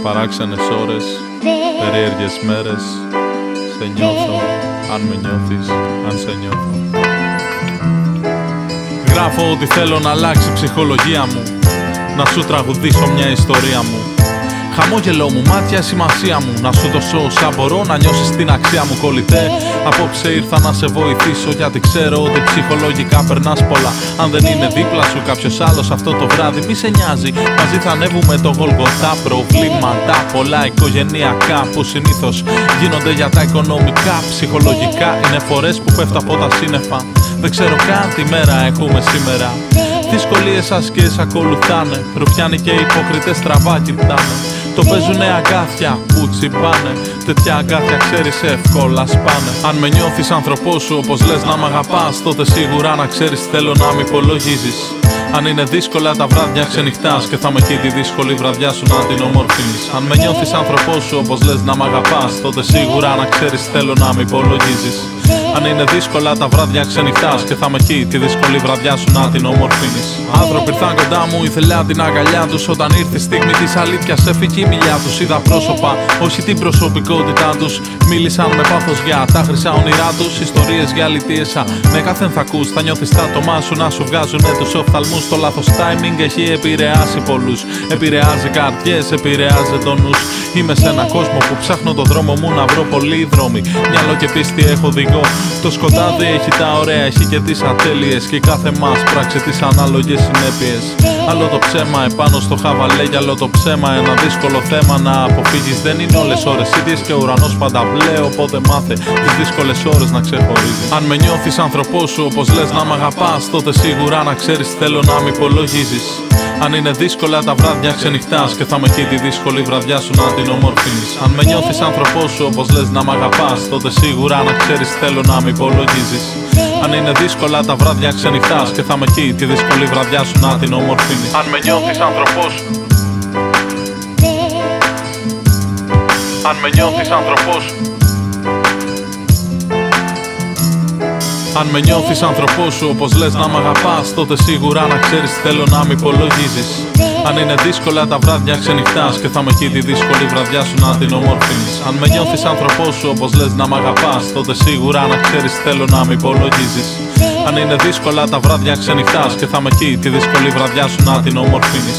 Παράξενες ώρες, περίεργες μέρες. Σε νιώθω, αν με νιώθεις, αν σε νιώθω. Γράφω ότι θέλω να αλλάξει η ψυχολογία μου, να σου τραγουδήσω μια ιστορία μου. Χαμόγελό μου, μάτια, σημασία μου, να σου δώσω όσα μπορώ, να νιώσεις την αξία μου, κολλητέ. Απόψε ήρθα να σε βοηθήσω, γιατί ξέρω ότι ψυχολογικά περνάς πολλά. Αν δεν είναι δίπλα σου κάποιος άλλος αυτό το βράδυ, μη σε νοιάζει, μαζί θα ανέβουμε το Γολγοθά. Προβλήματα πολλά οικογενειακά που συνήθως γίνονται για τα οικονομικά. Ψυχολογικά είναι φορές που πέφτω από τα σύννεφα. Δεν ξέρω καν τι μέρα έχουμε σήμερα. Δυσκολίες ασκές ακολουθάνε, ρουφιάνοι και υποκριτές στραβά κοιτάνε. Το παίζουνε αγκάθια που τσιμπάνε, τέτοια αγκάθια ξέρεις εύκολα σπάνε. Αν με νιώθεις άνθρωπός σου όπως λες να μ' αγαπάς, τότε σίγουρα να ξέρεις θέλω να μ' υπολογίζεις. Αν είναι δύσκολα τα βράδια ξενυχτάς και θα με εκεί τη δύσκολη βραδιά σου να την ομορφύνεις. Αν με νιώθεις άνθρωπός σου όπως λες να μ' αγαπάς, τότε σίγουρα να ξέρεις θέλω να μ' υπολογίζεις. Αν είναι δύσκολα τα βράδια ξενυχτάς και θα με εκεί τη δύσκολη βραδιά σου να την ομορφύνεις. Άνθρωποι ήρθαν κοντά μου, ήθελα την αγκαλιά τους. Όταν ήρθε η στιγμή της αλήθειας έφυγε η μιλιά τους. Είδα πρόσωπα, όχι την προσωπικότητά τους. Μίλησαν με πάθος για τα χρυσά όνειρά τους. Ιστορίες για αλητίεσα, με καθέν θα ακούς. Θα νιώθεις τα άτομά σου να σου βγάζουνε τους οφθαλμούς. Το λάθος timing έχει επηρεάσει πολλούς. Επηρεάζει καρδιές, επηρεάζει τον νους. Είμαι σε έναν κόσμο που ψάχνω το δρόμο μου να βρω πολλοί δρόμοι. Μυαλό και πίστη έχω οδηγό. Το σκοτάδι έχει τα ωραία, έχει και τις ατέλειες. Και κάθε μας πράξει τις ανάλογες συνέπειες. Άλλο το ψέμα επάνω στο χαβαλέ, κι άλλο το ψέμα ένα δύσκολο θέμα να αποφύγεις. Δεν είναι όλες ώρες ίδιες και ο ουρανός πάντα μπλε. Οπότε μάθε τις δύσκολες ώρες να ξεχωρίζεις. Αν με νιώθεις άνθρωπός σου όπως λες να μ' αγαπάς, τότε σίγουρα να ξέρεις θέλω να μ' υπολογίζεις. Αν είναι δύσκολα τα βράδια ξενυχτάς και θα με εκεί τη δύσκολη βραδιά σου να την ομορφύνεις. Αν με νιώθεις άνθρωπός σου όπως λες να μ' αγαπάς, τότε σίγουρα να ξέρεις θέλω να μ' υπολογίζεις. Αν είναι δύσκολα τα βράδια ξενυχτάς και θα με εκεί τη δύσκολη βραδιά σου να την ομορφύνεις. Αν με νιώθεις άνθρωπός σου, αν με νιώθεις άνθρωπός σου, αν με νιώθεις άνθρωπός σου όπως λες να μ' αγαπάς, τότε σίγουρα να ξέρεις θέλω να μ' υπολογίζεις. Αν είναι δύσκολα τα βράδια ξενυχτάς και θα με εκεί τη δύσκολη βραδιά σου να την ομορφύνεις. Αν με νιώθεις άνθρωπός σου όπως λες να μ' αγαπάς, τότε σίγουρα να ξέρεις θέλω να μ' υπολογίζεις. Αν είναι δύσκολα τα βράδια ξενυχτάς και θα με εκεί τη δύσκολη βραδιά σου να την ομορφύνεις.